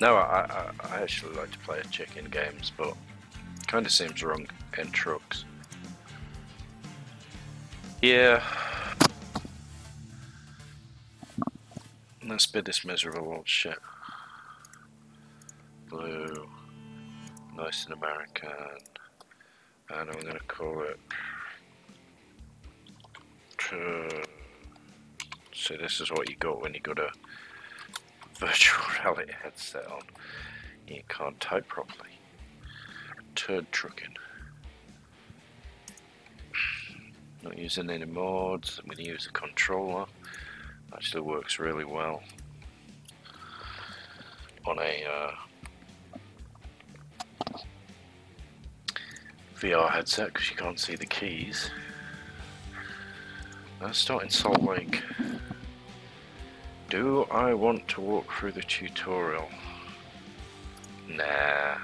No, I actually like to play chicken games, but it kind of seems wrong in trucks. Yeah. Let's bid this miserable old shit. Blue. Nice and American. And I'm gonna call it... So this is what you got when you got a virtual reality headset on. You can't type properly. Turd trucking. Not using any mods. I'm going to use a controller. Actually works really well on a VR headset because you can't see the keys. Let's start in Salt Lake. Do I want to walk through the tutorial? Nah.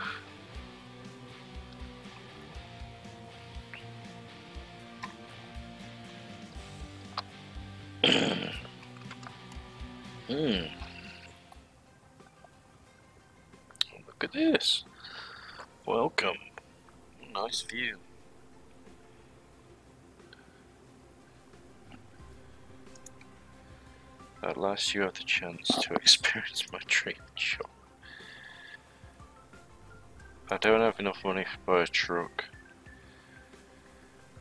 Look at this. Welcome. Nice view. At last you have the chance to experience my dream shop. I don't have enough money to buy a truck,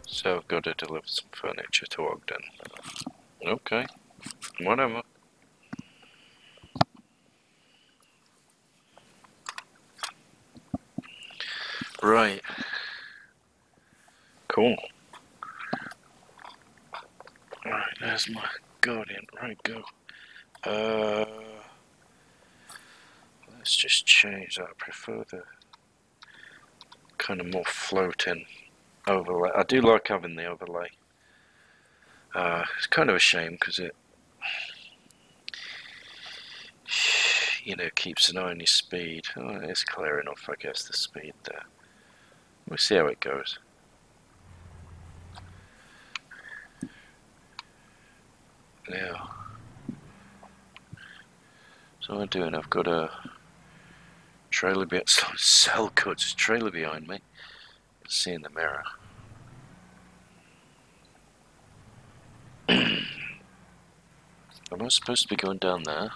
so I've got to deliver some furniture to Ogden. Okay, whatever. Right. Cool. Alright, there's my Guardian. Right, go. Let's just change that. I prefer the kind of more floating overlay. I do like having the overlay. It's kind of a shame because it, you know, keeps an eye on your speed. Oh, it's clear enough, I guess, the speed there. We'll see how it goes. Now, so what I'm doing, I've got a trailer cell cuts trailer behind me. See in the mirror. Am I supposed to be going down there?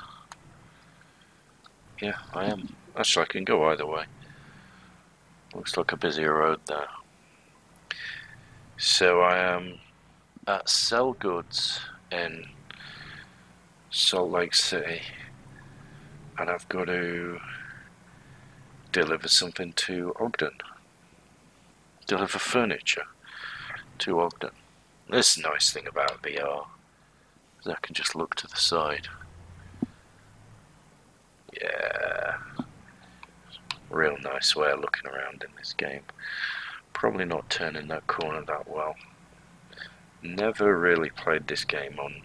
Yeah, I am. Actually, I can go either way. Looks like a busier road there. So I am at Sell Goods in Salt Lake City, and I've got to deliver something to Ogden. Deliver furniture to Ogden. This is the nice thing about VR is I can just look to the side. Yeah. Real nice way of looking around in this game. Probably not turning that corner that well. Never really played this game on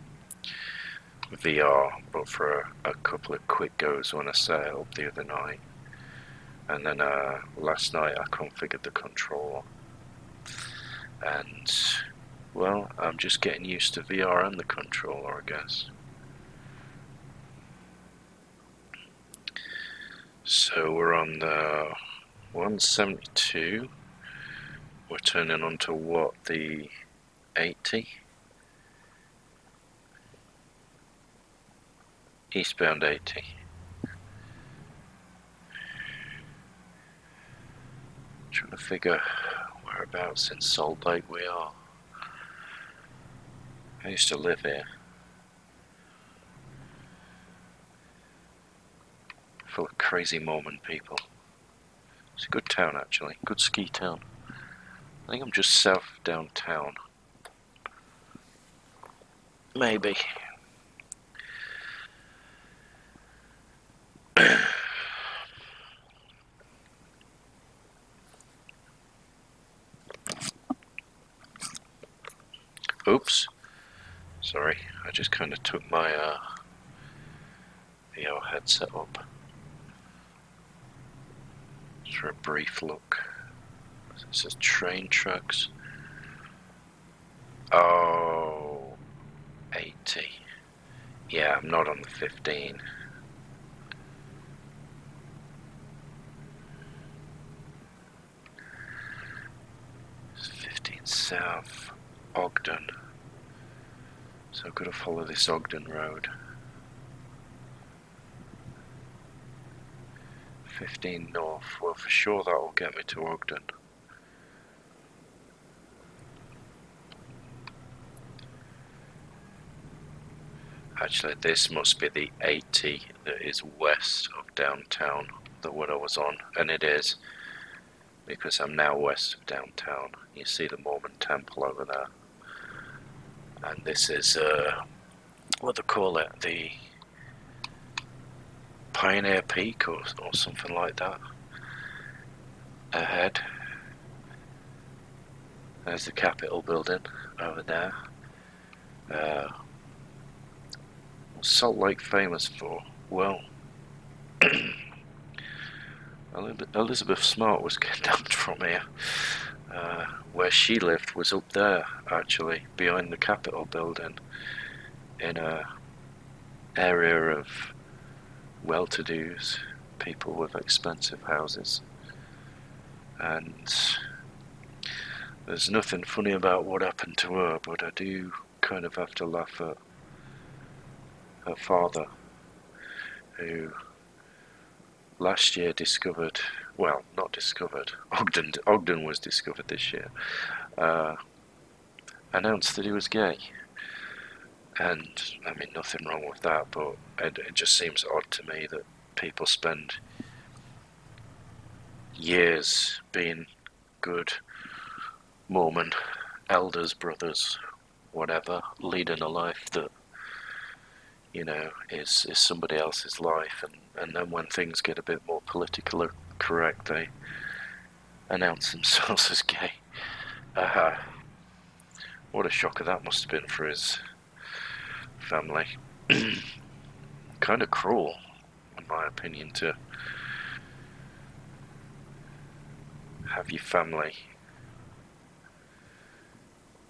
VR, but for a couple of quick goes when I set it up the other night. And then last night I configured the controller. And, well, I'm just getting used to VR and the controller, I guess. So we're on the 172. We're turning on to what, the 80? Eastbound 80. Trying to figure whereabouts in Salt Lake we are. I used to live here. Full of crazy Mormon people. It's a good town actually, good ski town. I think I'm just south of downtown. Maybe. Oops. Sorry, I just kind of took my VR headset up. Just for a brief look. It says train tracks. Oh, 80. Yeah, I'm not on the 15. south, Ogden. So I've got to follow this Ogden road. 15 north, well for sure that will get me to Ogden. Actually, this must be the 80 that is west of downtown, the one I was on, and it is, because I'm now west of downtown. You see the Mormon temple over there, and this is, what do they call it, the Pioneer Peak or something like that. Ahead, there's the Capitol building over there. What's Salt Lake famous for? Well, Elizabeth Smart was kidnapped from here. Where she lived was up there, actually, behind the Capitol building, in a area of well-to-dos, people with expensive houses. And there's nothing funny about what happened to her, but I do kind of have to laugh at her father, who last year discovered, well, not discovered, Ogden was discovered this year, announced that he was gay. And, I mean, nothing wrong with that, but it just seems odd to me that people spend years being good Mormon elders, brothers, whatever, leading a life that, you know, is somebody else's life, and then when things get a bit more politically correct, they announce themselves as gay. What a shocker that must have been for his family. Kind of cruel, in my opinion, to have your family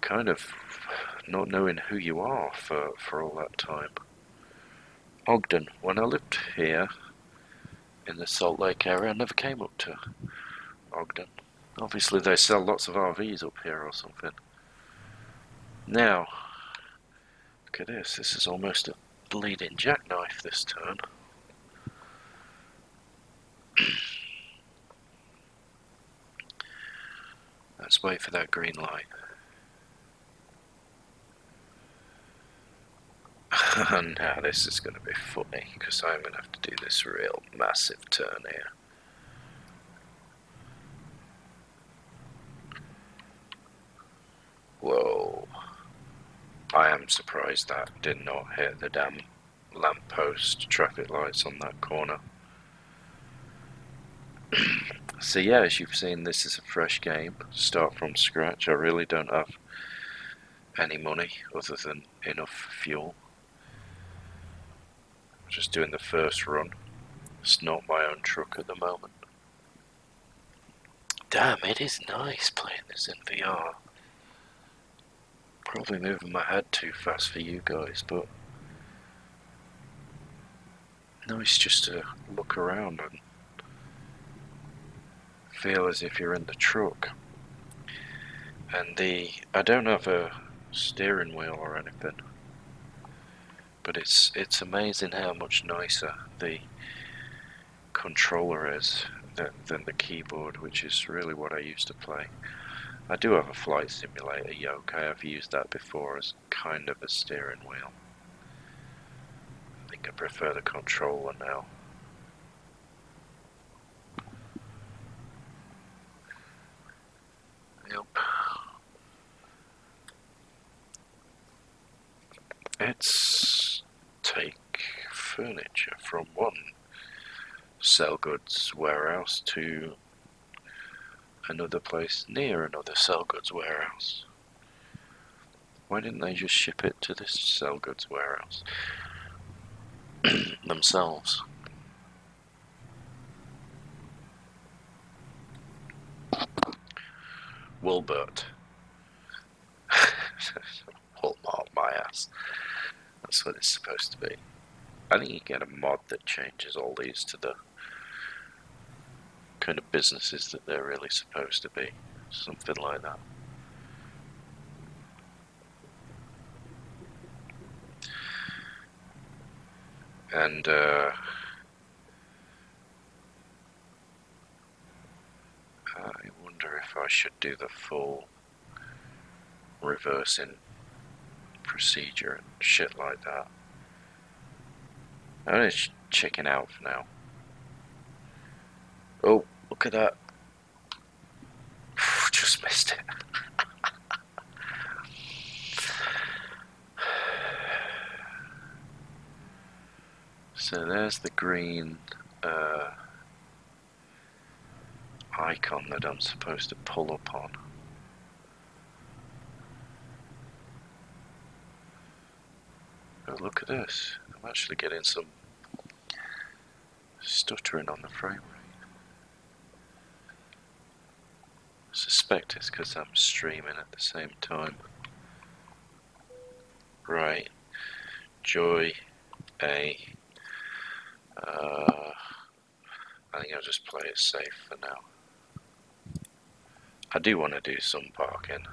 kind of not knowing who you are for all that time. Ogden, when I lived here in the Salt Lake area, I never came up to Ogden. Obviously they sell lots of RVs up here or something. Now, look at this, this is almost a bleeding jackknife this turn. Let's wait for that green light. Now this is going to be funny, because I'm going to have to do this real massive turn here. Whoa. I am surprised that did not hit the damn lamppost traffic lights on that corner. So yeah, as you've seen, this is a fresh game, start from scratch. I really don't have any money other than enough fuel. I'm just doing the first run. It's not my own truck at the moment. Damn, it is nice playing this in VR. Probably moving my head too fast for you guys, but nice just to look around and feel as if you're in the truck. And I don't have a steering wheel or anything, but it's amazing how much nicer the controller is than the keyboard, which is really what I used to play. I do have a flight simulator yoke. I have used that before as kind of a steering wheel. I think I prefer the controller now. Yep. Let's take furniture from one sell goods warehouse to another place near another sell goods warehouse. Why didn't they just ship it to this sell goods warehouse themselves? Wilbert. Walmart, my ass. That's what it's supposed to be. I think you get a mod that changes all these to the kind of businesses that they're really supposed to be. Something like that. And I wonder if I should do the full reversing procedure and shit like that. I'm gonna chicken out for now. Oh, look at that. Just missed it. So there's the green icon that I'm supposed to pull up on. Oh, look at this. I'm actually getting some stuttering on the frame rate. I suspect it's because I'm streaming at the same time. Right. Joy A. I think I'll just play it safe for now. I do want to do some parking.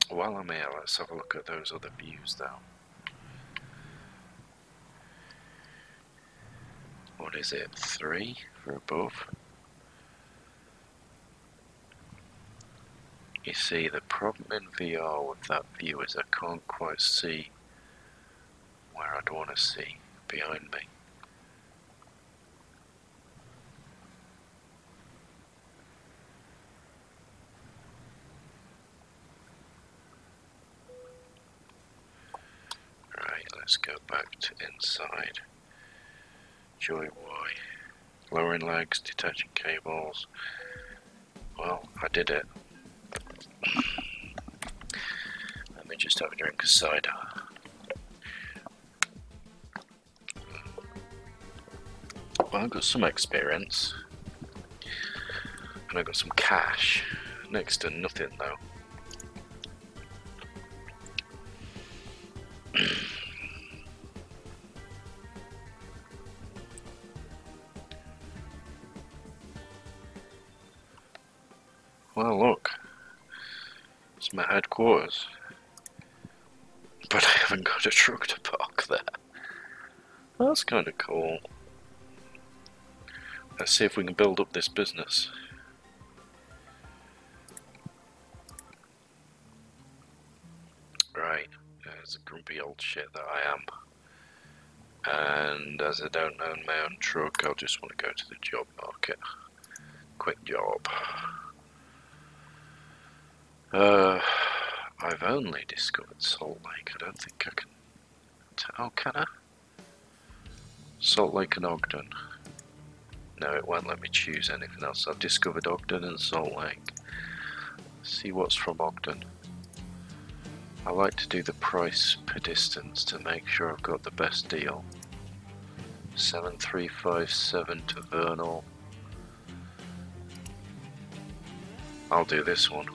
While I'm here, let's have a look at those other views though. What is it? 3 for above? You see, the problem in VR with that view is I can't quite see where I'd want to see behind me. Right, let's go back to inside. Joy Y. Lowering legs, detaching cables. Well, I did it. Let me just have a drink of cider. Well, I've got some experience. And I've got some cash. Next to nothing though. Well, look. It's my headquarters. But I haven't got a truck to park there. That's kind of cool. Let's see if we can build up this business. Right, there's a grumpy old shit that I am. And as I don't own my own truck, I'll just want to go to the job market. Quick job. I've only discovered Salt Lake. I don't think I can... Oh, can I? Salt Lake and Ogden. No, it won't let me choose anything else. I've discovered Ogden and Salt Lake. Let's see what's from Ogden. I like to do the price per distance to make sure I've got the best deal. 7357 to Vernal. I'll do this one.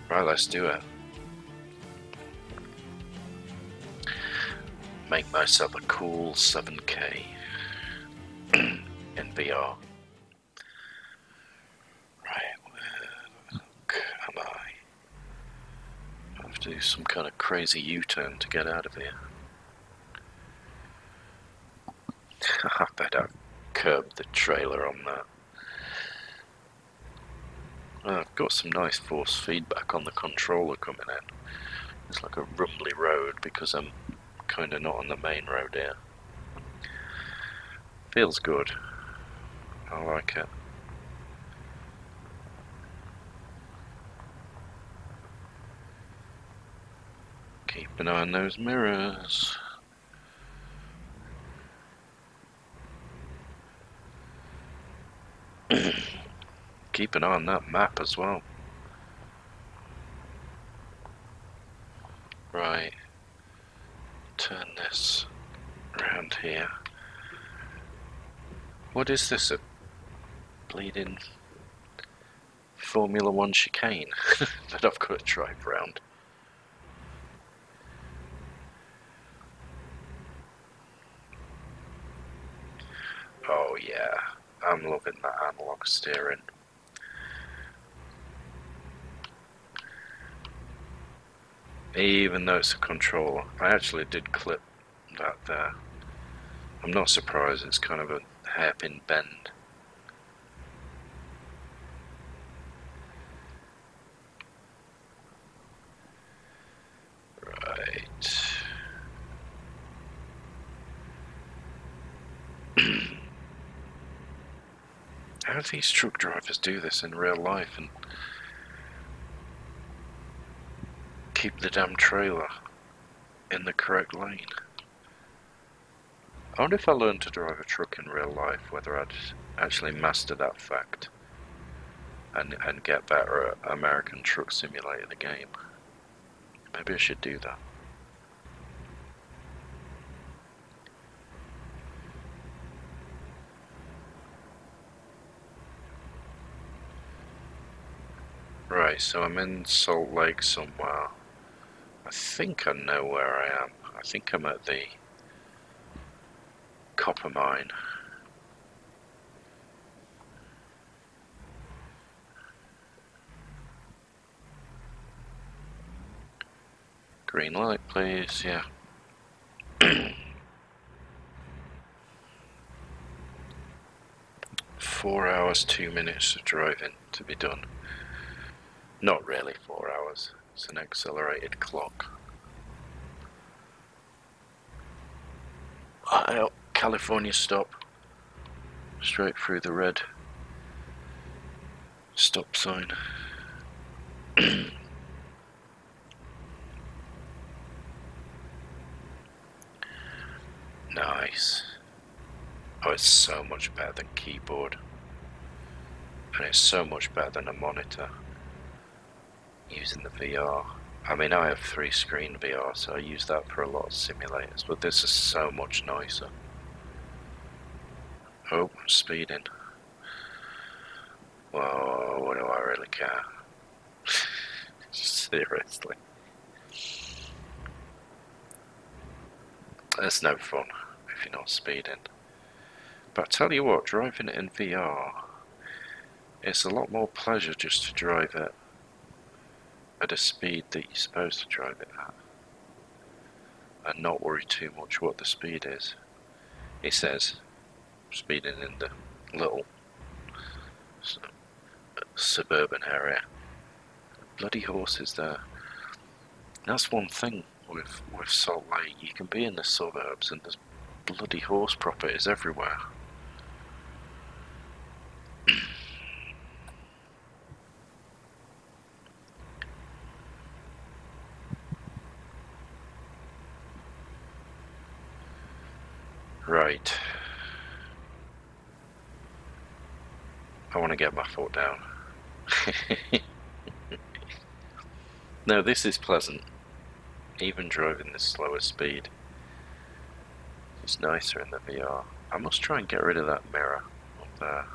Right, let's do it. Make myself a cool 7K in VR. Right, where the fuck am I? I have to do some kind of crazy U-turn to get out of here. I bet I've curbed the trailer on that. I've got some nice force feedback on the controller coming in. It's like a rumbly road because I'm kind of not on the main road here. Feels good. I like it. Keep an eye on those mirrors. Keep an eye on that map as well. Right. Turn this around here. What is this? A bleeding Formula One chicane that I've got to drive round. Oh yeah, I'm loving that analog steering. Even though it's a controller. I actually did clip that there. I'm not surprised, it's kind of a hairpin bend. Right. How do these truck drivers do this in real life and keep the damn trailer in the correct lane? I wonder if I learned to drive a truck in real life, whether I'd actually master that fact and get better at American Truck Simulator, the game. Maybe I should do that. Right, so I'm in Salt Lake somewhere. I think I know where I am. I think I'm at the copper mine. Green light, please, yeah. 4 hours, 2 minutes of driving to be done. Not really 4 hours, it's an accelerated clock. Oh, California stop. Straight through the red stop sign. Nice. Oh, it's so much better than keyboard. And it's so much better than a monitor. Using the VR. I mean, I have 3-screen VR, so I use that for a lot of simulators, but this is so much nicer. Oh, I'm speeding. Whoa, what do I really care? Seriously. It's no fun if you're not speeding. But I tell you what, driving it in VR, it's a lot more pleasure just to drive it at a speed that you're supposed to drive it at. And not worry too much what the speed is. It says speeding in the little suburban area. Bloody horses there. That's one thing with Salt Lake. You can be in the suburbs and there's bloody horse properties everywhere. Right. I want to get my foot down. No, this is pleasant. Even driving this slower speed. It's nicer in the VR. I must try and get rid of that mirror up there.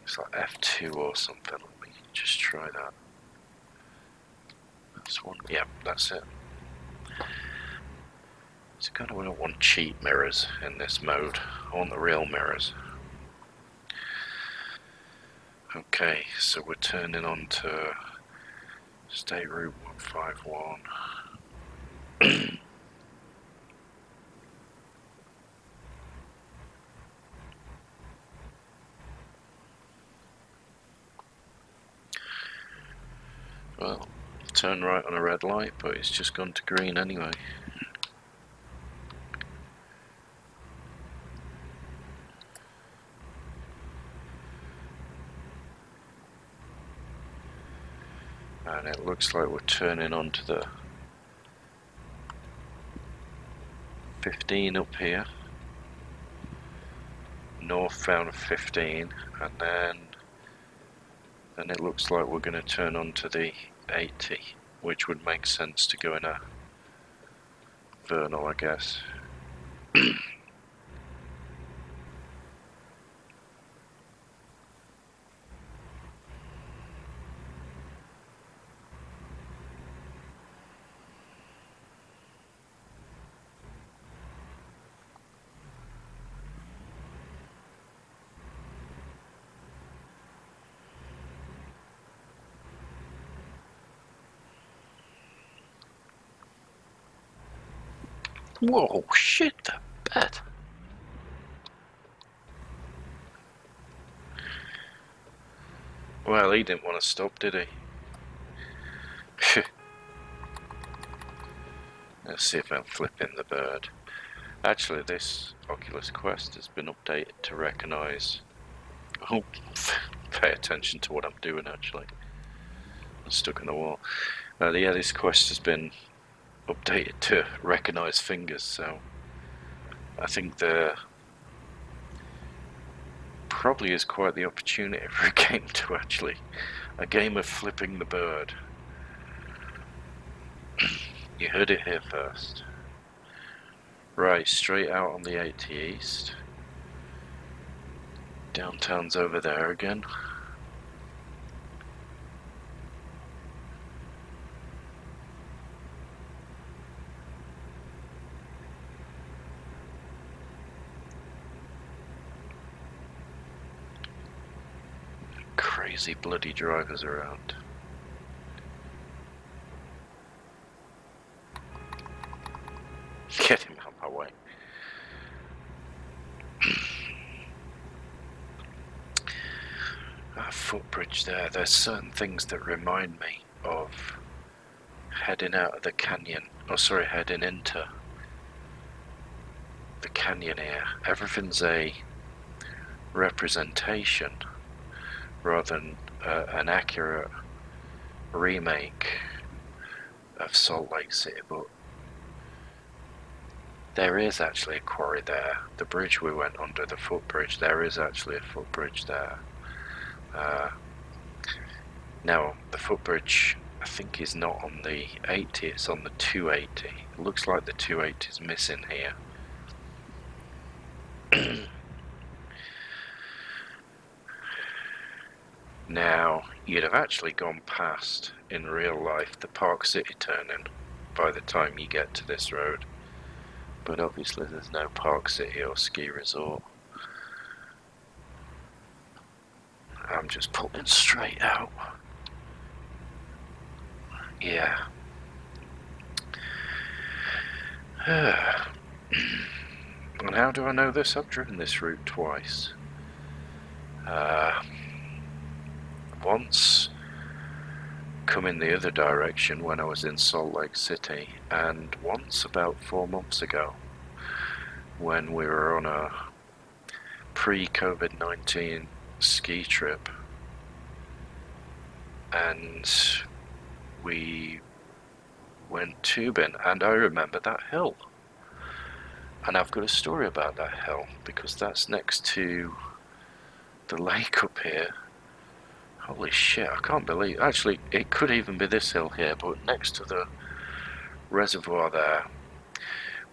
It's like F2 or something. Let me just try that. That's one. Yep, that's it. So kind of, I don't want cheap mirrors in this mode. I want the real mirrors. Okay, so we're turning on to State Route 151. Well, turn right on a red light, but it's just gone to green anyway. And it looks like we're turning onto the 15 up here. Northbound 15, and then it looks like we're going to turn onto the 80, which would make sense to go in a Vernal, I guess. Whoa, shit, that bad. Well, he didn't want to stop, did he? Let's see if I'm flipping the bird. Actually, this Oculus Quest has been updated to recognise... Oh, pay attention to what I'm doing, actually. I'm stuck in the wall. Yeah, this Quest has been updated to recognise fingers, so... I think there probably is quite the opportunity for a game to actually... A game of flipping the bird. You heard it here first. Right, straight out on the 80 East. Downtown's over there again. Crazy bloody drivers around. Get him out of my way. That footbridge there, there's certain things that remind me of heading out of the canyon, oh sorry, heading into the canyon here. Everything's a representation rather than an accurate remake of Salt Lake City, but there is actually a quarry there. The bridge we went under, the footbridge, there is actually a footbridge there. Now, the footbridge, I think, is not on the 80, it's on the 280. It looks like the 280 is missing here. Now, you'd have actually gone past, in real life, the Park City turning by the time you get to this road. But obviously there's no Park City or ski resort. I'm just pulling straight out. Yeah. And how do I know this? I've driven this route twice. Once coming the other direction when I was in Salt Lake City, and once about 4 months ago when we were on a pre-COVID-19 ski trip, and we went tubing, and I remember that hill, and I've got a story about that hill because that's next to the lake up here. Holy shit, I can't believe, actually it could even be this hill here, but next to the reservoir there,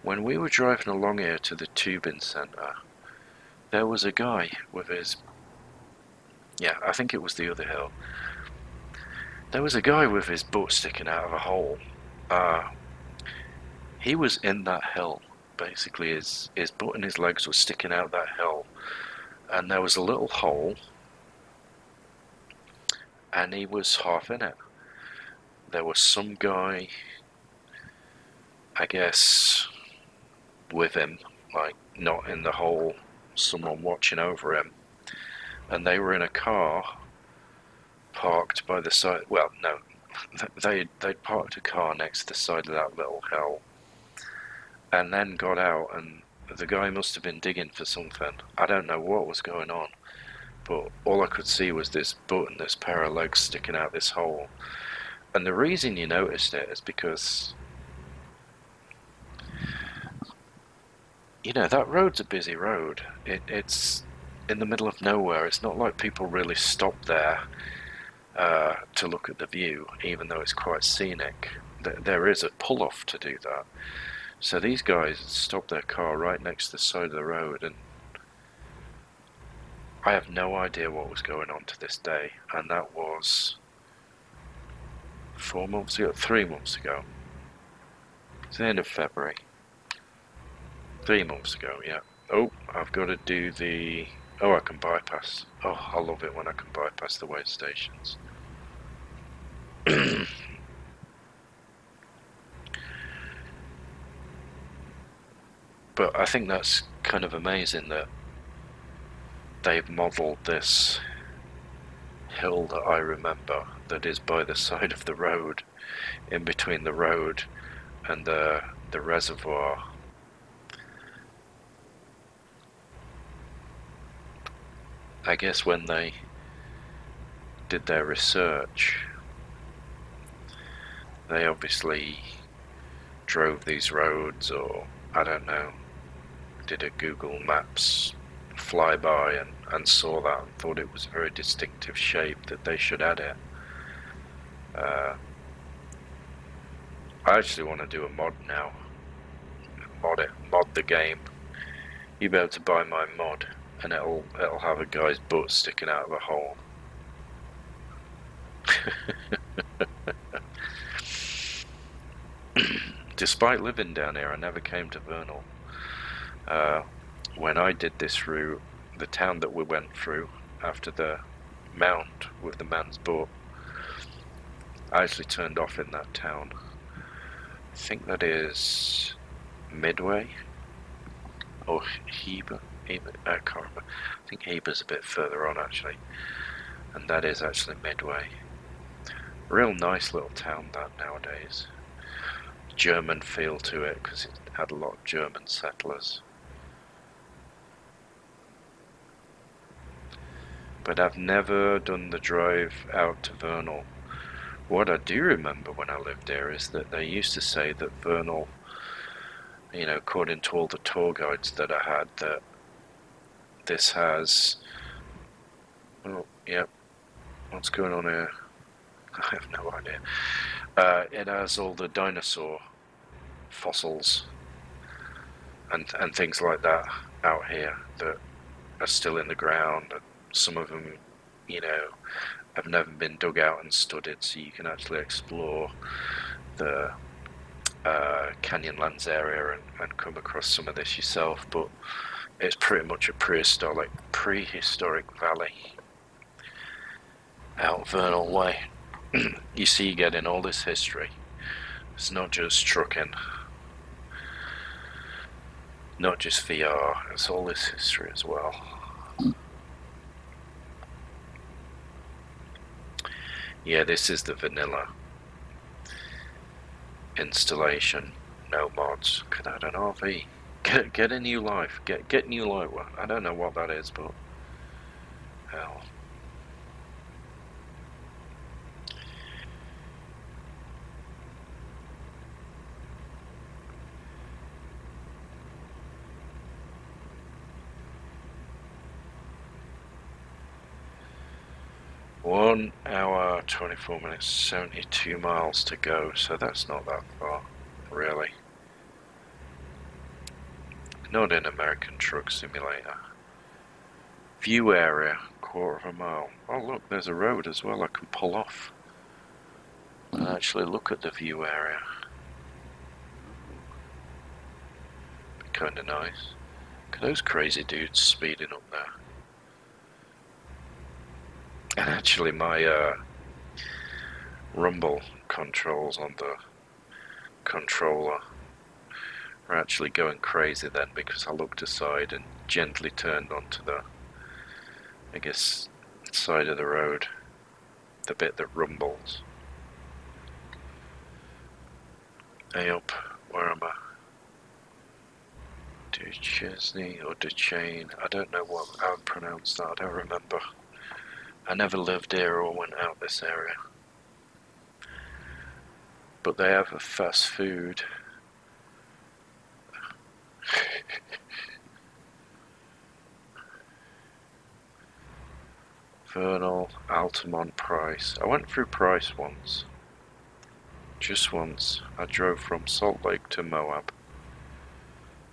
when we were driving along here to the tubing centre, there was a guy with his, yeah, I think it was the other hill, there was a guy with his butt sticking out of a hole. He was in that hill, basically his butt and his legs were sticking out that hill, and there was a little hole, and he was half in it. There was some guy, I guess, with him, like not in the hole, someone watching over him, and they were in a car parked by the side, well no, they'd parked a car next to the side of that little hill, and then got out, and the guy must have been digging for something. I don't know what was going on, but all I could see was this butt and this pair of legs sticking out this hole. And the reason you noticed it is because, you know, that road's a busy road. It's in the middle of nowhere. It's not like people really stop there to look at the view, even though it's quite scenic. There is a pull-off to do that. So these guys stopped their car right next to the side of the road, and I have no idea what was going on to this day, and that was 4 months ago, 3 months ago. It's the end of February. 3 months ago, yeah. Oh, I've got to do the... Oh, I can bypass. Oh, I love it when I can bypass the way stations. But I think that's kind of amazing that they've modelled this hill that I remember that is by the side of the road, in between the road and the reservoir. I guess when they did their research, they obviously drove these roads, or I don't know, did a Google Maps flyby and saw that and thought it was a very distinctive shape that they should add it. I actually want to do a mod now. Mod the game. You'll be able to buy my mod, and it'll have a guy's butt sticking out of a hole. Despite living down here, I never came to Vernal. When I did this route, the town that we went through after the mount with the man's butt, I actually turned off in that town. I think that is Midway or Heber. I can't remember. I think Heber's a bit further on actually, and that is actually Midway. Real nice little town that nowadays. German feel to it because it had a lot of German settlers. But I've never done the drive out to Vernal. What I do remember when I lived there is that they used to say that Vernal, you know, according to all the tour guides that I had, that this has... Oh, yep. What's going on here? I have no idea. It has all the dinosaur fossils and things like that out here that are still in the ground. And some of them, you know, have never been dug out and studied, so you can actually explore the Canyonlands area and come across some of this yourself. But it's pretty much a prehistoric valley out Vernal Way. You see, you get in all this history. It's not just trucking, not just VR, it's all this history as well. Yeah, this is the vanilla installation. No mods. Could add an RV. Get a new life. Get new life. Well, I don't know what that is, but hell. One hour, 24 minutes, 72 miles to go, so that's not that far, really. Not in American Truck Simulator. View area, 1/4 of a mile. Oh look, there's a road as well I can pull off and actually look at the view area. Be kinda nice. Look at those crazy dudes speeding up there. And actually my rumble controls on the controller are actually going crazy then, because I looked aside and gently turned onto the, I guess, side of the road, the bit that rumbles. Hey up, where am I? Duchesne or Duchesne, I don't know how to pronounce that, I don't remember. I never lived here or went out this area. But they have a fast food. Vernal, Altamont, Price. I went through Price once. Just once. I drove from Salt Lake to Moab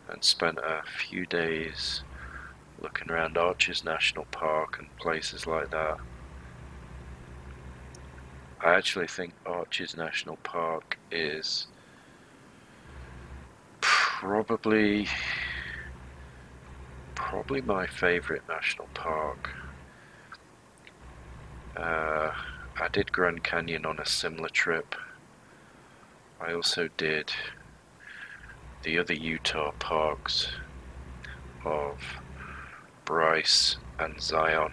and spent a few days looking around Arches National Park and places like that. I actually think Arches National Park is probably my favourite national park. I did Grand Canyon on a similar trip. I also did the other Utah parks of Bryce and Zion,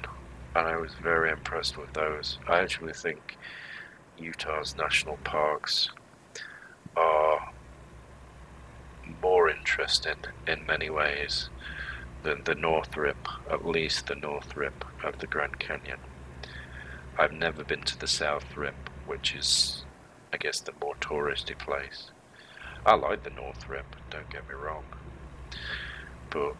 and I was very impressed with those. I actually think Utah's national parks are more interesting in many ways than the North Rim, at least the North Rim of the Grand Canyon. I've never been to the South Rim, which is, I guess, the more touristy place. I like the North Rim, don't get me wrong, but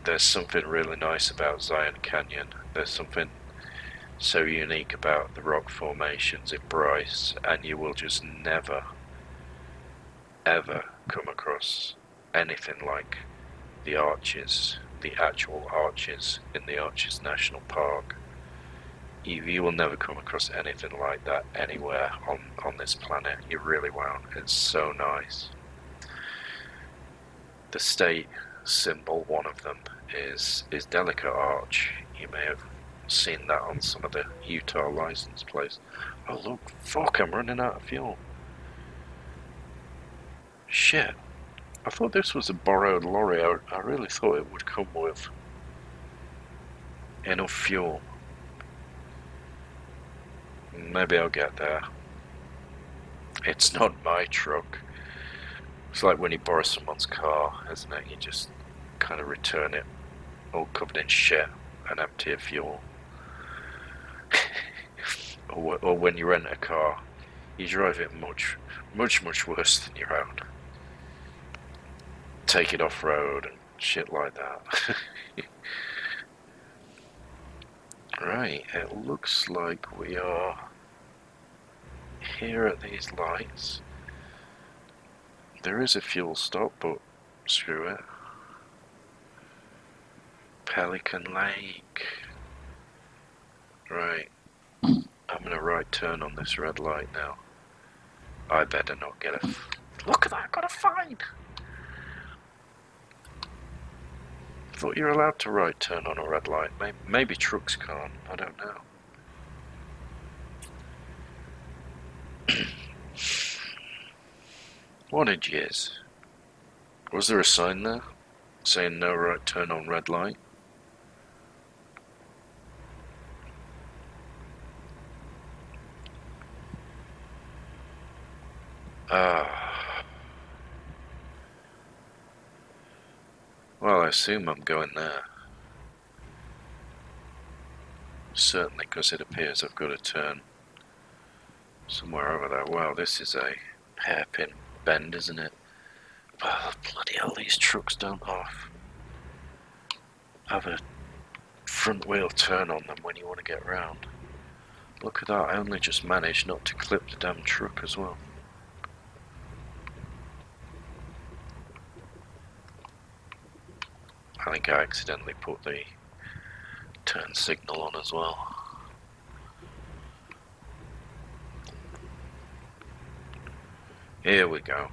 there's something really nice about Zion Canyon. There's something so unique about the rock formations in Bryce, and you will just never, ever come across anything like the arches, the actual arches in the Arches National Park. You will never come across anything like that anywhere on this planet. You really won't. It's so nice. The state symbol, one of them, is Delicate Arch. You may have seen that on some of the Utah license plates. Oh look, fuck, I'm running out of fuel. Shit. I thought this was a borrowed lorry. I really thought it would come with enough fuel. Maybe I'll get there. It's not my truck. It's like when you borrow someone's car, isn't it? You just kind of return it all covered in shit and empty of fuel. or when you rent a car, you drive it much worse than your own. Take it off-road and shit like that. Right, it looks like we are here at these lights. There is a fuel stop, but screw it. Pelican Lake. Right, I'm gonna right turn on this red light now. I better not get a... Look at that, I got a fine! I thought you're allowed to right turn on a red light. Maybe trucks can't, I don't know. What a jizz. Was there a sign there saying no right turn on red light? Well, I assume I'm going there. Certainly, because it appears I've got to turn somewhere over there. Wow, this is a hairpin bend, isn't it? Well, bloody hell, these trucks don't have a front wheel turn on them when you want to get round. Look at that, I only just managed not to clip the damn truck as well. I think I accidentally put the turn signal on as well. Here we go.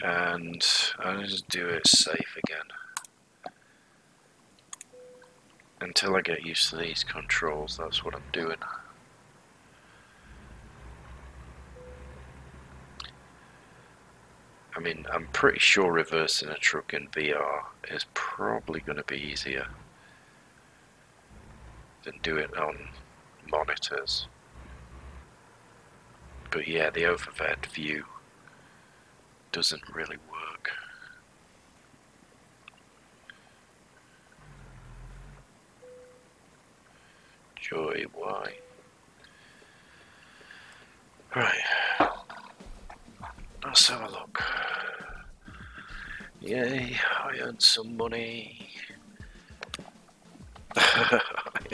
And I'll just do it safe again. Until I get used to these controls, that's what I'm doing. I mean, I'm pretty sure reversing a truck in VR is probably going to be easier than do it on monitors. But yeah, the overhead view doesn't really work. Joy, why? Right. Let's have a look. Yay, I earned some money. I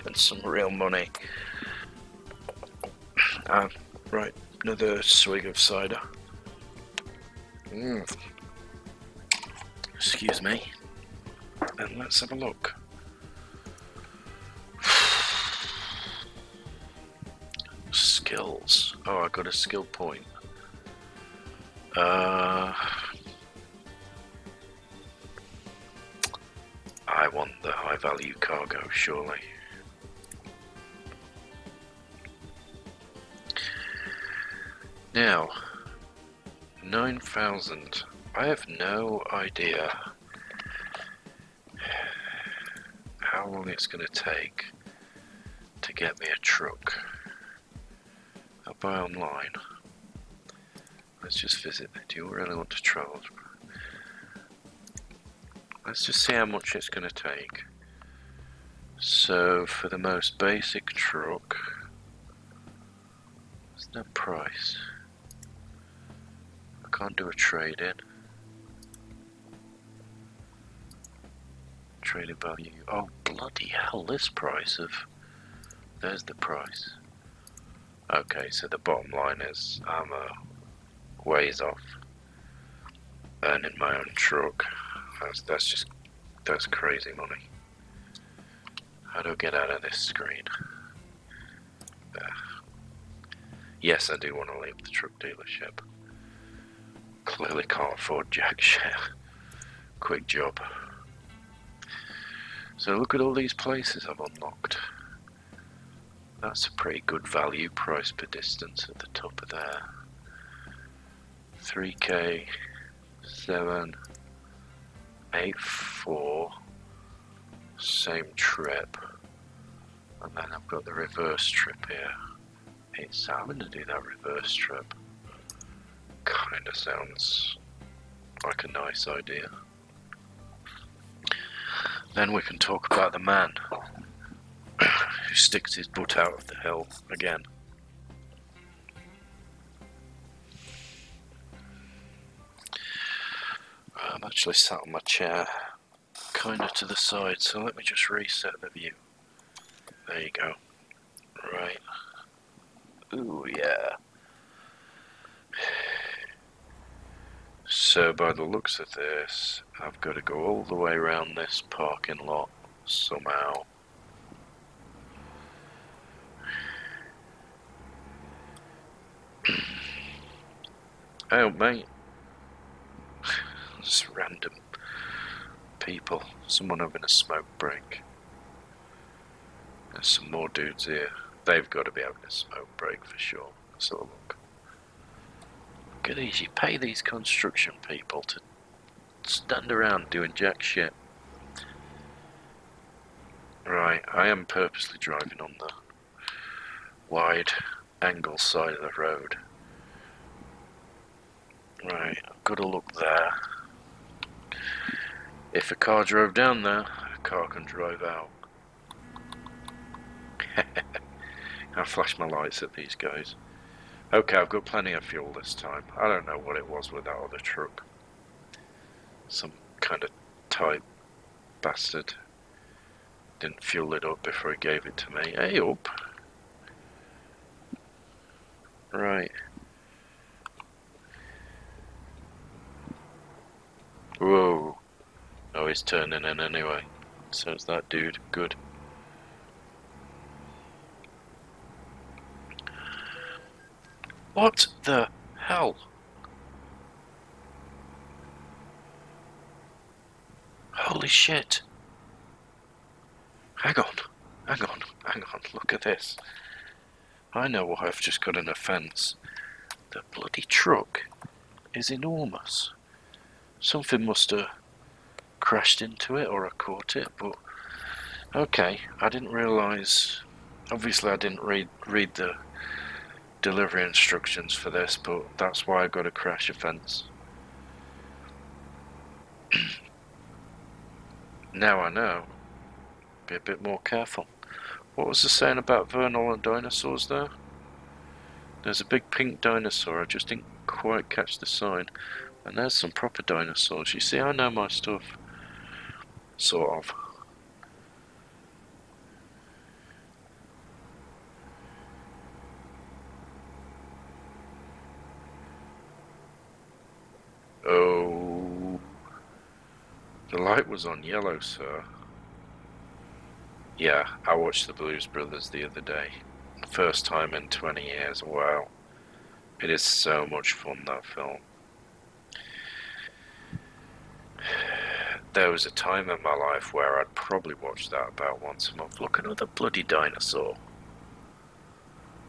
earned some real money. Right, another swig of cider. Excuse me. And let's have a look. skills. Oh, I got a skill point. I want the high value cargo, surely. Now, 9,000. I have no idea how long it's going to take to get me a truck. I'll buy online. Let's just visit. Do you really want to travel? Let's just see how much it's going to take. So, for the most basic truck, there's no price. I can't do a trade-in. Trading value. Oh, bloody hell, this price of... There's the price. Okay, so the bottom line is I'm ways off earning my own truck. That's crazy money. How do I get out of this screen? Yes, I do want to leave the truck dealership. Clearly can't afford jack shit. Quick job. So look at all these places I've unlocked. That's a pretty good value, price per distance at the top of there. 3k, 7, 8, 4, same trip. And then I've got the reverse trip here. So I'm going to do that reverse trip. Kinda sounds like a nice idea. Then we can talk about the man who sticks his butt out of the hill again. I'm actually sat on my chair kinda to the side, so let me just reset the view. There you go. Right. Ooh, yeah. So by the looks of this, I've got to go all the way around this parking lot somehow. Oh, mate. Just random people. Someone having a smoke break. There's some more dudes here. They've got to be having a smoke break for sure. Let's have a look. Look at these. You pay these construction people to stand around doing jack shit. Right, I am purposely driving on the wide angle side of the road. Right, I've got to look there. If a car drove down there, a car can drive out. I'll flash my lights at these guys. Okay, I've got plenty of fuel this time. I don't know what it was with that other truck. Some kind of tight bastard didn't fuel it up before he gave it to me. Hey up! Right. Whoa. Oh, he's turning in anyway. So is that dude. Good. What the hell? Holy shit. Hang on. Hang on. Hang on. Look at this. I know why I've just got an offence. The bloody truck is enormous. Something must have crashed into it or I caught it, but okay, I didn't realise. Obviously I didn't read the delivery instructions for this, but that's why I got a crash offence. Now I know. Be a bit more careful. What was the saying about vernal and dinosaurs there? There's a big pink dinosaur, I just didn't quite catch the sign. And there's some proper dinosaurs. You see, I know my stuff. Sort of. Oh. The light was on yellow, sir. Yeah, I watched the Blues Brothers the other day. First time in 20 years. Wow. It is so much fun, that film. There was a time in my life where I'd probably watch that about once a month. Look, another bloody dinosaur.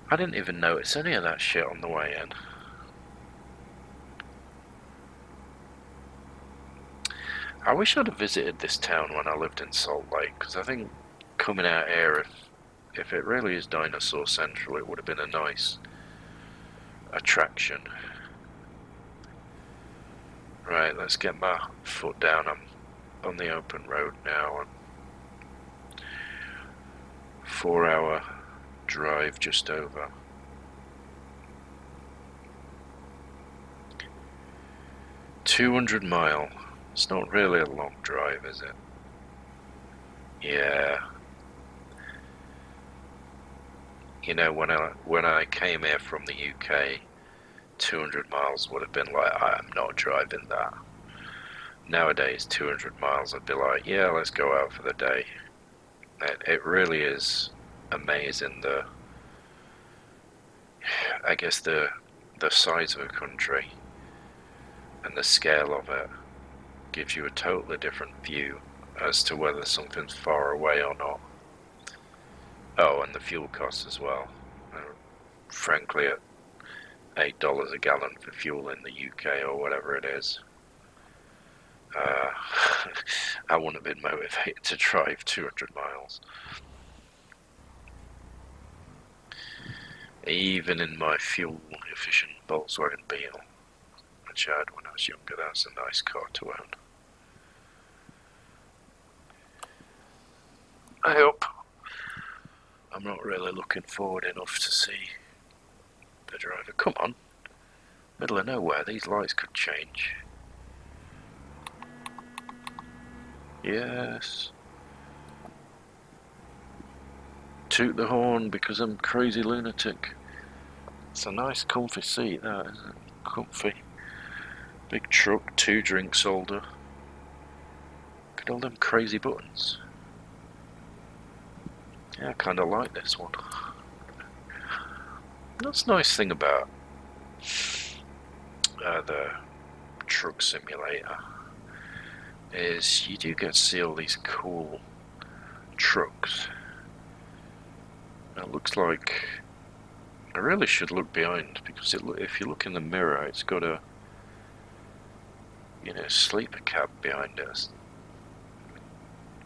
I didn't even notice any of that shit on the way in. I wish I'd have visited this town when I lived in Salt Lake, because I think coming out here, if it really is dinosaur central, it would have been a nice attraction. Right, let's get my foot down. I'm on the open road now. 4-hour drive just over. $200 miles. It's not really a long drive, is it? Yeah. You know, when I came here from the UK, 200 miles would have been like, I am not driving that. Nowadays, 200 miles, I'd be like, yeah, let's go out for the day. It really is amazing, I guess the size of a country and the scale of it gives you a totally different view as to whether something's far away or not. Oh, and the fuel costs as well. Frankly, at $8 a gallon for fuel in the UK or whatever it is, I wouldn't have been motivated to drive 200 miles. Even in my fuel-efficient Volkswagen Beetle, which I had when I was younger. That's a nice car to own. I hope. I'm not really looking forward enough to see the driver. Come on. Middle of nowhere, these lights could change. Yes. Toot the horn because I'm crazy lunatic. It's a nice comfy seat, that, isn't it? Comfy. Big truck, 2 drinks holder. Look at all them crazy buttons. Yeah, I kinda like this one. That's a nice thing about the truck simulator, is you do get to see all these cool trucks. It looks like I really should look behind, because if you look in the mirror, it's got a sleeper cab behind us.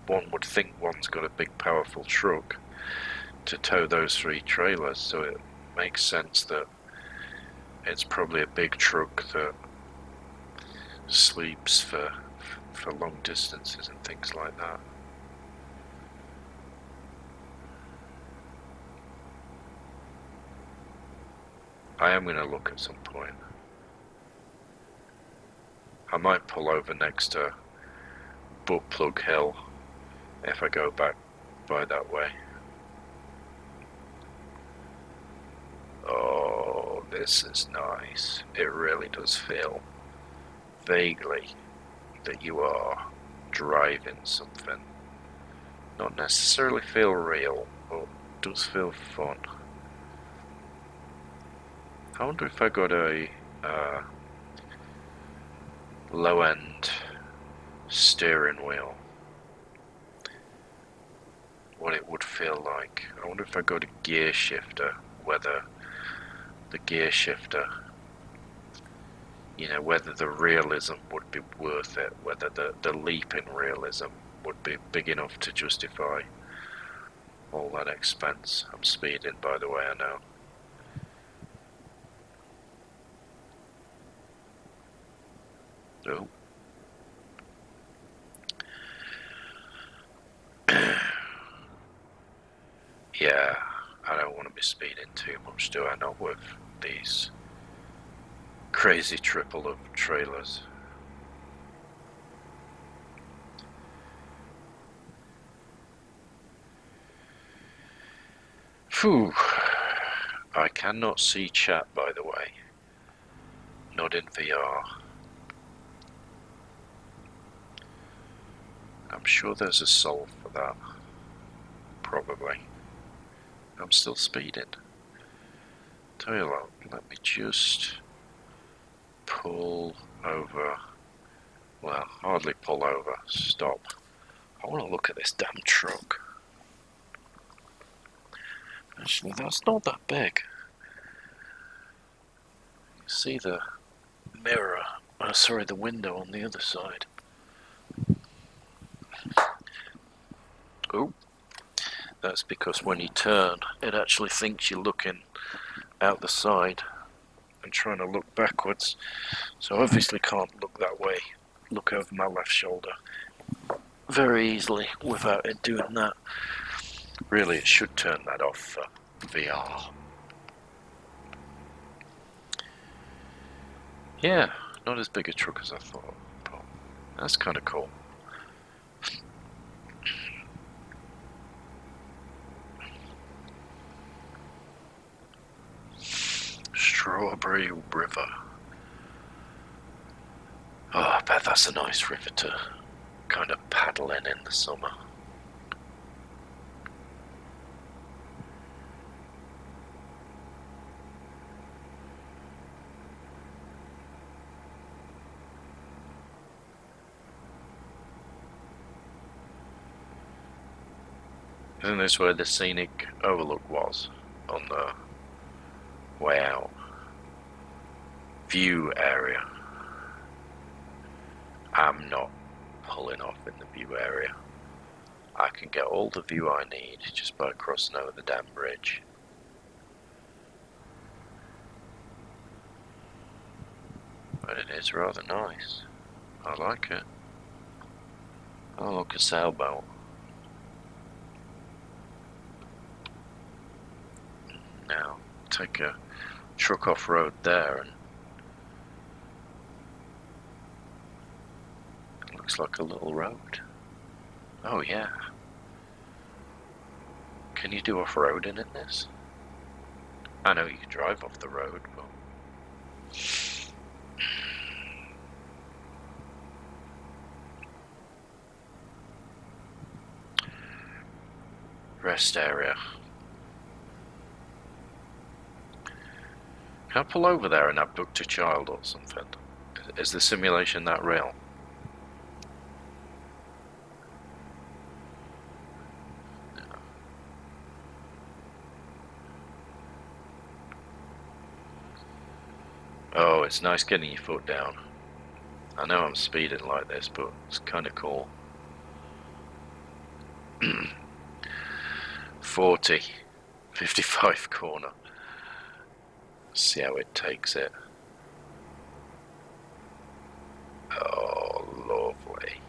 One would think one's got a big powerful truck to tow those 3 trailers, so it makes sense that it's probably a big truck that sleeps for long distances and things like that. I am going to look at some point. I might pull over next to Buttplug Hill if I go back by that way. Oh, this is nice. It really does feel vaguely that you are driving something. Not necessarily feel real, but does feel fun. I wonder if I got a low-end steering wheel, what it would feel like. I wonder if I got a gear shifter, whether the gear shifter, whether the realism would be worth it, whether the leap in realism would be big enough to justify all that expense. I'm speeding, by the way, I know. Oh. Yeah, I don't want to be speeding too much, do I? Not with these crazy triple of trailers. Phew. I cannot see chat, by the way. Not in VR. I'm sure there's a solve for that. Probably. I'm still speeding. Tell you what, let me just pull over. Well, hardly pull over. Stop. I want to look at this damn truck. Actually, that's not that big. You see the mirror, sorry, the window on the other side. Oh, that's because when you turn, it actually thinks you're looking out the side and trying to look backwards. So I obviously can't look that way, look over my left shoulder very easily without it doing that. Really, it should turn that off for VR. Yeah, not as big a truck as I thought, but that's kind of cool. Strawberry River. Oh, I bet that's a nice river to kind of paddle in the summer. Isn't this where the scenic overlook was on the way out? View area. I'm not pulling off in the view area. I can get all the view I need just by crossing over the damn bridge. But it is rather nice. I like it. Oh, look, a sailboat. Now, take a truck off-road there and it looks like a little road. Oh yeah. Can you do off-roading in this? I know you can drive off the road, but... Rest area. Can I pull over there and abduct a child or something? Is the simulation that real? Oh, it's nice getting your foot down. I know I'm speeding like this, but it's kind of cool. 40, 55 corner. See how it takes it. Oh, lovely.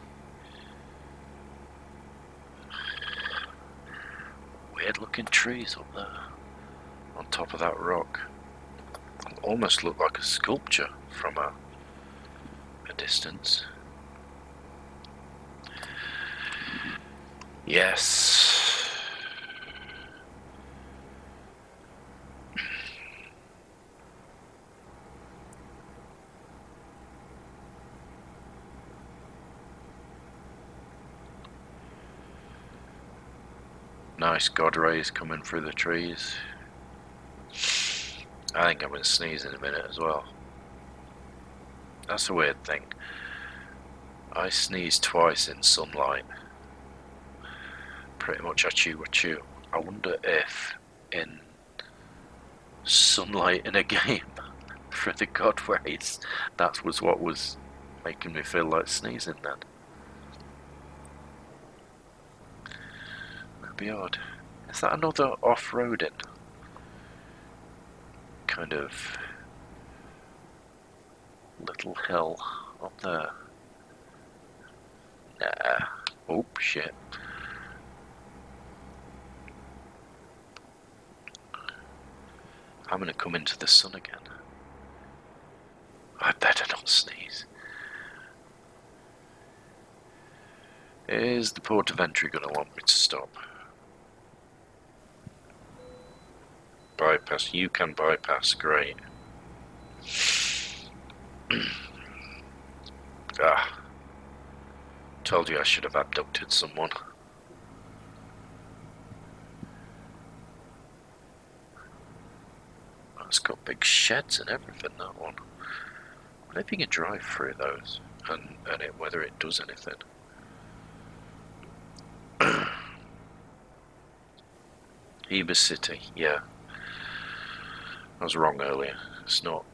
Weird looking trees up there on top of that rock. Almost look like a sculpture from a distance. Yes. Nice God rays coming through the trees. I think I'm going to sneeze in a minute as well. That's a weird thing. I sneeze twice in sunlight. Pretty much I chew. I wonder if in sunlight in a game for the God rays, that was what was making me feel like sneezing then. That'd be odd. Is that another off-roading kind of little hill up there? Nah. Oh, shit. I'm gonna come into the sun again. I better not sneeze. Is the port of entry gonna want me to stop? Bypass, you can bypass, great. Ah. Told you I should have abducted someone. it's got big sheds and everything, that one. I wonder if you can drive through those and whether it does anything. Heber City, yeah. I was wrong earlier. It's not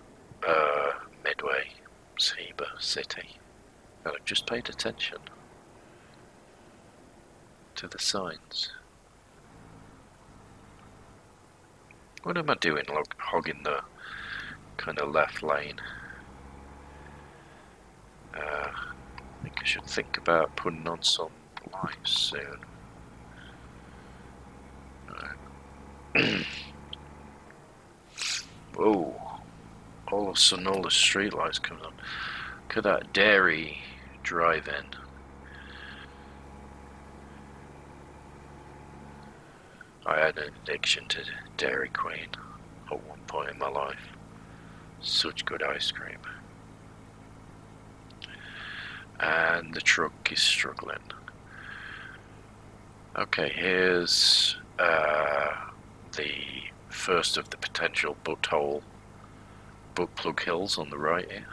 Midway, it's Heber City. And I've just paid attention to the signs. What am I doing, hogging the kind of left lane? I think I should think about putting on some lights soon. Right. Whoa. All of a sudden all the street lights come on. Look at that dairy drive-in. I had an addiction to Dairy Queen at one point in my life. Such good ice cream. And the truck is struggling. Okay, here's the first of the potential butt plug hills on the right here.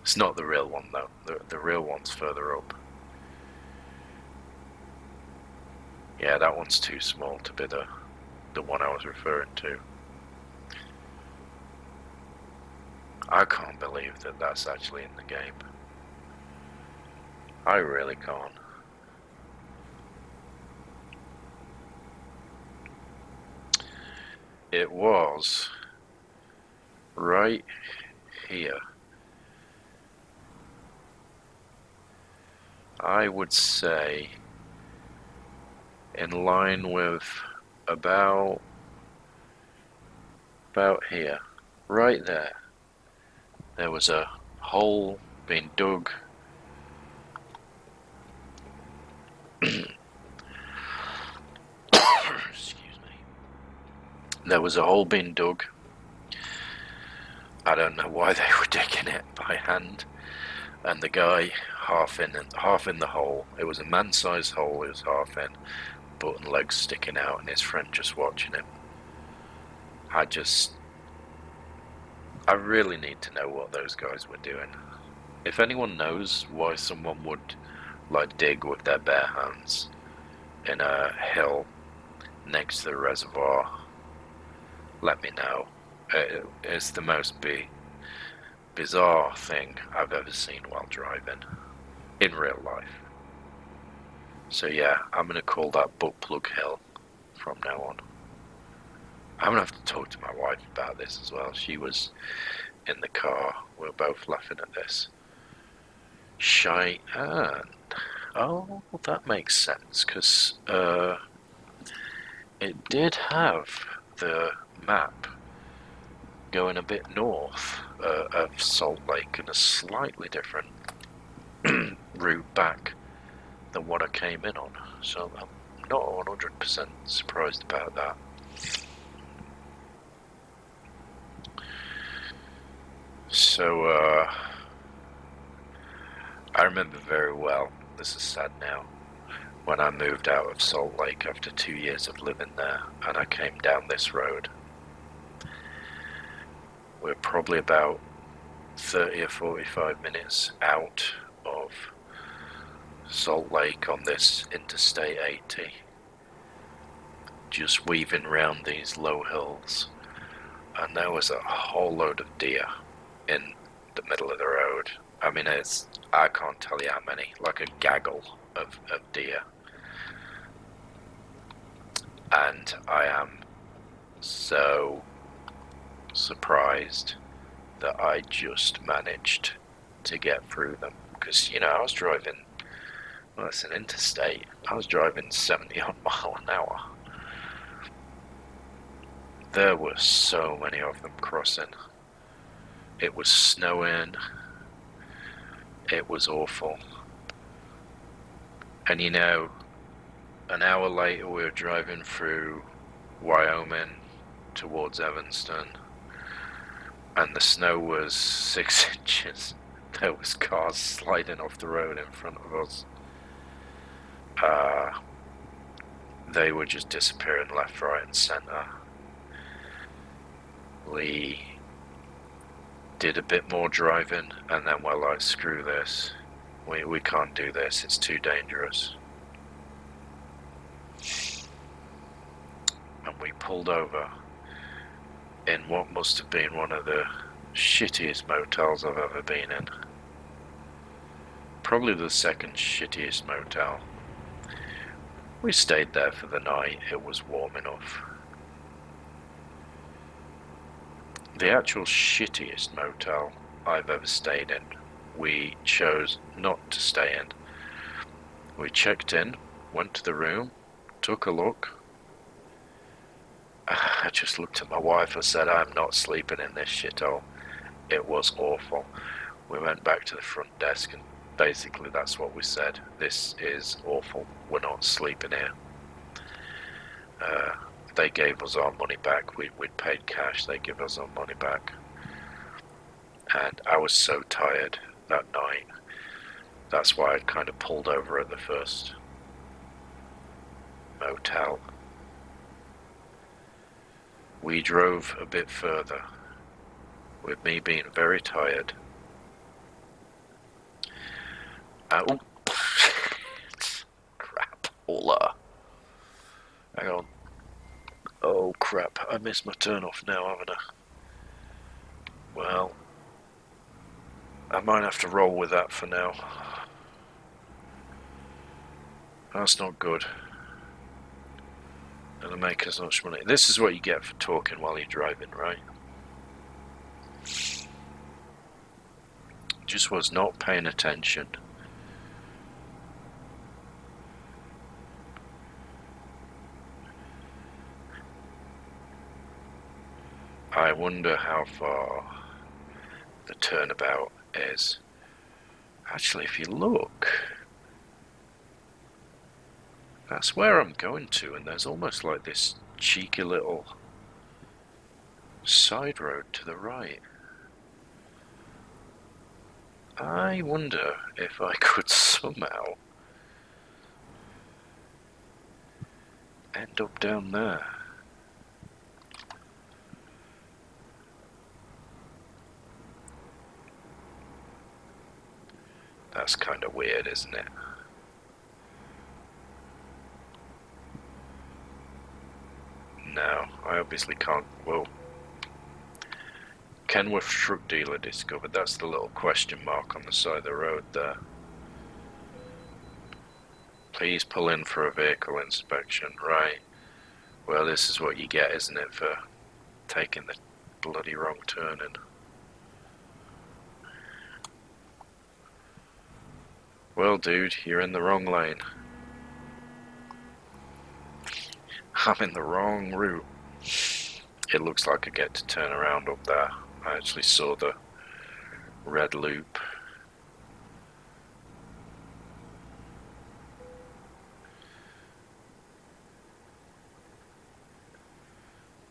It's not the real one though. The real one's further up. Yeah, that one's too small to be the one I was referring to. I can't believe that that's actually in the game. I really can't. It was right here. I would say in line with about here, right there. There was a hole being dug. Excuse me. There was a hole being dug. I don't know why they were digging it by hand. And the guy half in the hole. It was a man-sized hole. It was half in, butt and legs sticking out, and his friend just watching him. I really need to know what those guys were doing. If anyone knows why someone would like dig with their bare hands in a hill next to the reservoir, let me know. It's the most bizarre thing I've ever seen while driving in real life. So yeah, I'm gonna call that Butt Plug Hill from now on. I'm gonna have to talk to my wife about this as well. She was in the car. We're both laughing at this. Cheyenne. Oh, that makes sense, because it did have the map going a bit north of Salt Lake in a slightly different route back than what I came in on. So I'm not 100% surprised about that. So, I remember very well, this is sad now, when I moved out of Salt Lake after 2 years of living there, and I came down this road. We're probably about 30 or 45 minutes out of Salt Lake on this Interstate 80, just weaving round these low hills, and there was a whole load of deer in the middle of the road. I mean, I can't tell you how many, like a gaggle of deer. And I am so surprised that I just managed to get through them. Because, you know, I was driving, well, it's an interstate, I was driving 70 odd mile an hour. There were so many of them crossing. It was snowing. It was awful. And you know, an hour later we were driving through Wyoming towards Evanston, and the snow was 6 inches. There was cars sliding off the road in front of us. They were just disappearing left, right and centre. We did a bit more driving, and then we're like, screw this. We can't do this, it's too dangerous. And we pulled over in what must have been one of the shittiest motels I've ever been in. Probably the second shittiest motel. We stayed there for the night, it was warm enough. The actual shittiest motel I've ever stayed in, we chose not to stay in. We checked in, went to the room, took a look. I just looked at my wife and said, I'm not sleeping in this shithole. It was awful. We went back to the front desk and basically that's what we said. This is awful. We're not sleeping here. They gave us our money back. We'd paid cash. They gave us our money back. And I was so tired that night. That's why I'd kind of pulled over at the first motel. We drove a bit further, with me being very tired. Oh, crap, hola. Hang on. Oh crap, I missed my turn off now, haven't I? Well, I might have to roll with that for now. That's not good. Gonna make as much money. This is what you get for talking while you're driving, right? Just was not paying attention. I wonder how far the turnabout is. Actually, if you look, that's where I'm going to, and there's almost like this cheeky little side road to the right. I wonder if I could somehow end up down there. That's kind of weird, isn't it? No, I obviously can't. Well, Kenworth truck dealer discovered. That's the little question mark on the side of the road there. Please pull in for a vehicle inspection. Right. Well, this is what you get, isn't it, for taking the bloody wrong turn in. Well, dude, you're in the wrong lane. I'm in the wrong route. It looks like I get to turn around up there. I actually saw the red loop.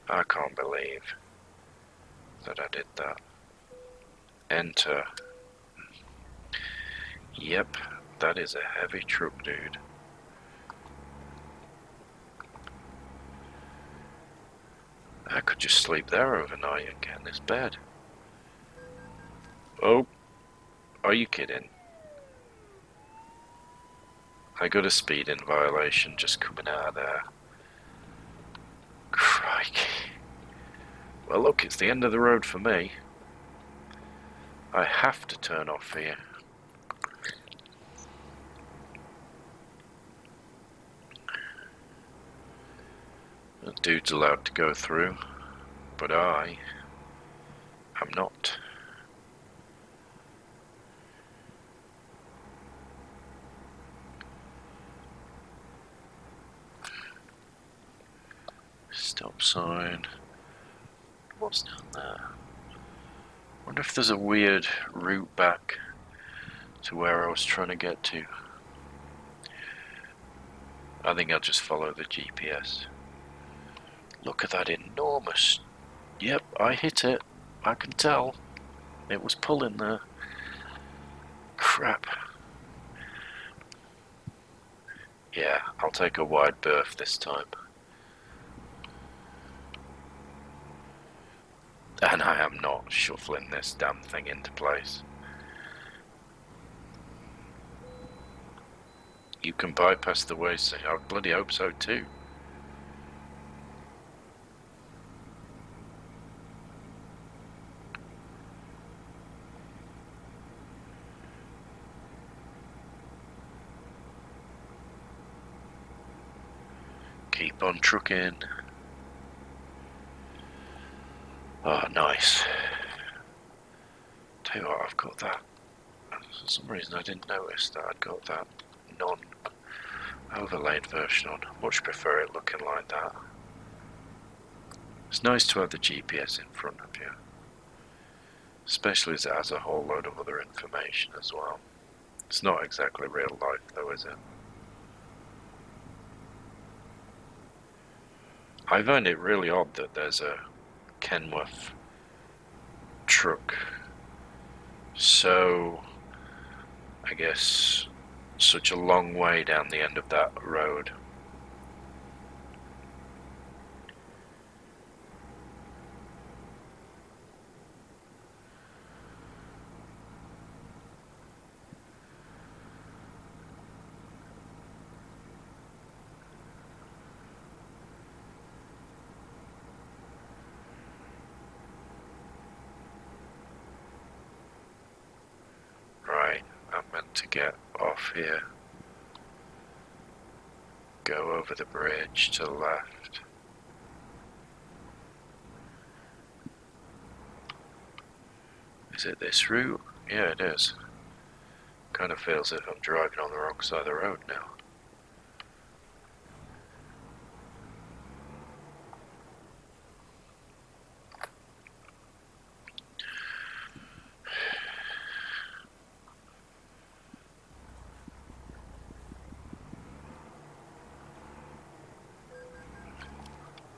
I can't believe that I did that. Enter. Yep, that is a heavy truck, dude. I could just sleep there overnight and get in this bed. Oh, are you kidding? I got a speeding violation just coming out of there. Crikey. Well, look, it's the end of the road for me. I have to turn off here. The dude's allowed to go through, but I am not. Stop sign. What's down there? Wonder if there's a weird route back to where I was trying to get to. I think I'll just follow the GPS. Look at that enormous... Yep, I hit it. I can tell. It was pulling there. Crap. Yeah, I'll take a wide berth this time. And I am not shuffling this damn thing into place. You can bypass the way, so I bloody hope so too. Keep on trucking. Oh, nice. Tell you what, I've got that. For some reason I didn't notice that I'd got that non-overlaid version on. Much prefer it looking like that. It's nice to have the GPS in front of you. Especially as it has a whole load of other information as well. It's not exactly real life though, is it? I find it really odd that there's a Kenworth truck so, I guess, such a long way down the end of that road. Right, I'm meant to get off here. Go over the bridge to the left. Is it this route? Yeah, it is. Kind of feels as if I'm driving on the wrong side of the road now.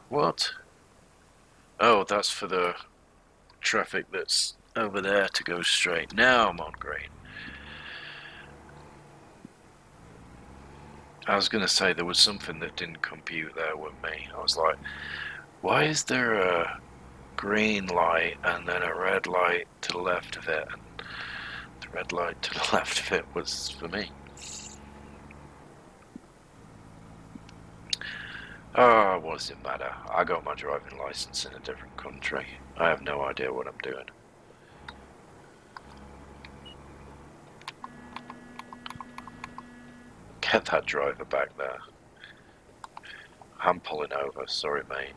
What? Oh, that's for the traffic that's over there to go straight. Now I'm on green. I was gonna say there was something that didn't compute there with me. I was like, why is there a green light and then a red light to the left of it? And the red light to the left of it was for me. Oh, what does it matter? I got my driving license in a different country. I have no idea what I'm doing. Get that driver back there. I'm pulling over, sorry mate.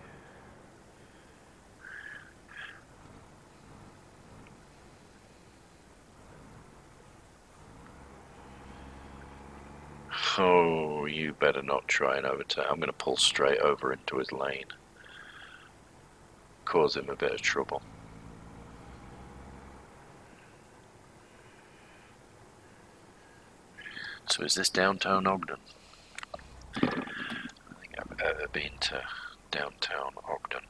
Oh, you better not try and overtake. I'm going to pull straight over into his lane. Cause him a bit of trouble. So is this downtown Ogden? I don't think I've ever been to downtown Ogden.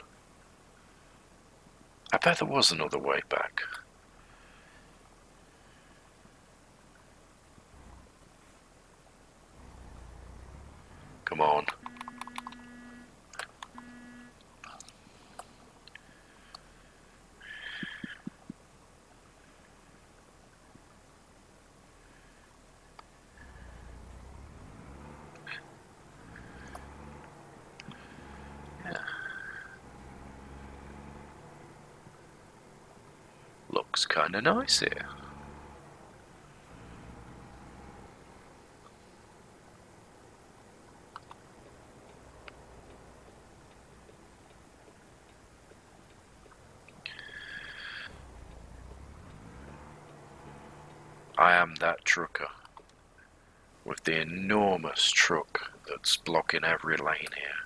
I bet there was another way back. Come on. Yeah. Looks kinda nice here. I am that trucker with the enormous truck that's blocking every lane here.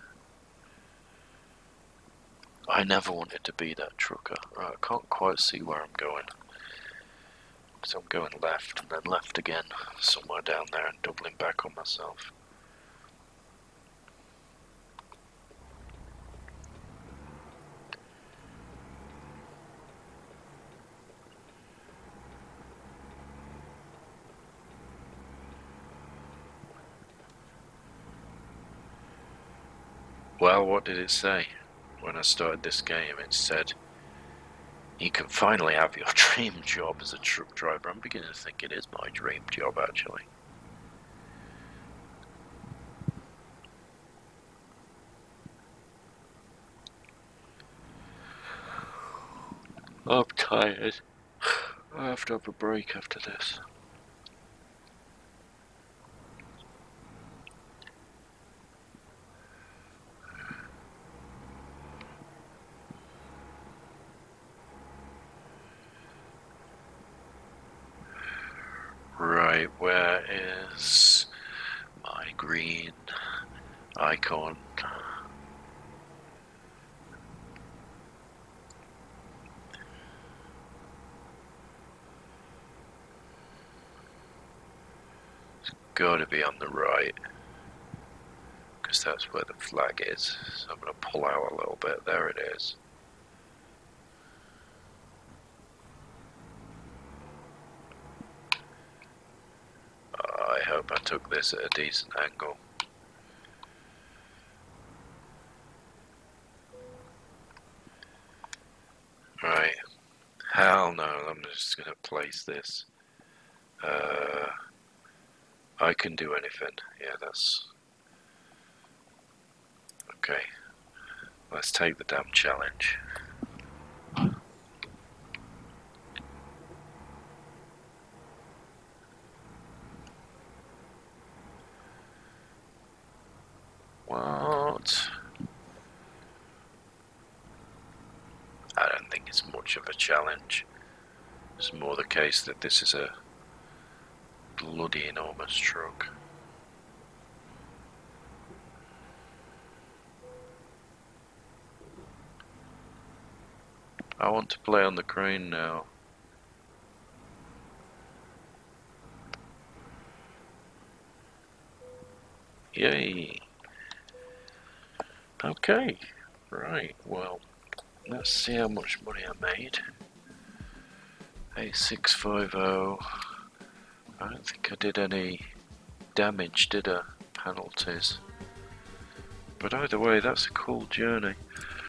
I never wanted to be that trucker. Right, I can't quite see where I'm going. So I'm going left and then left again, somewhere down there and doubling back on myself. Well, what did it say? When I started this game, it said You can finally have your dream job as a truck driver. I'm beginning to think it is my dream job, actually. I'm tired. I have to have a break after this. Right, where is my green icon? It's got to be on the right, because that's where the flag is. So I'm going to pull out a little bit. There it is. I hope I took this at a decent angle. Right. Hell no, I'm just going to place this. I can do anything. Yeah, that's... Okay. Let's take the damn challenge. What? I don't think it's much of a challenge. It's more the case that this is a bloody enormous truck. I want to play on the crane now. Yay! Okay, right, well, let's see how much money I made. 8650. I don't think I did any damage, did I? Penalties. But either way, that's a cool journey.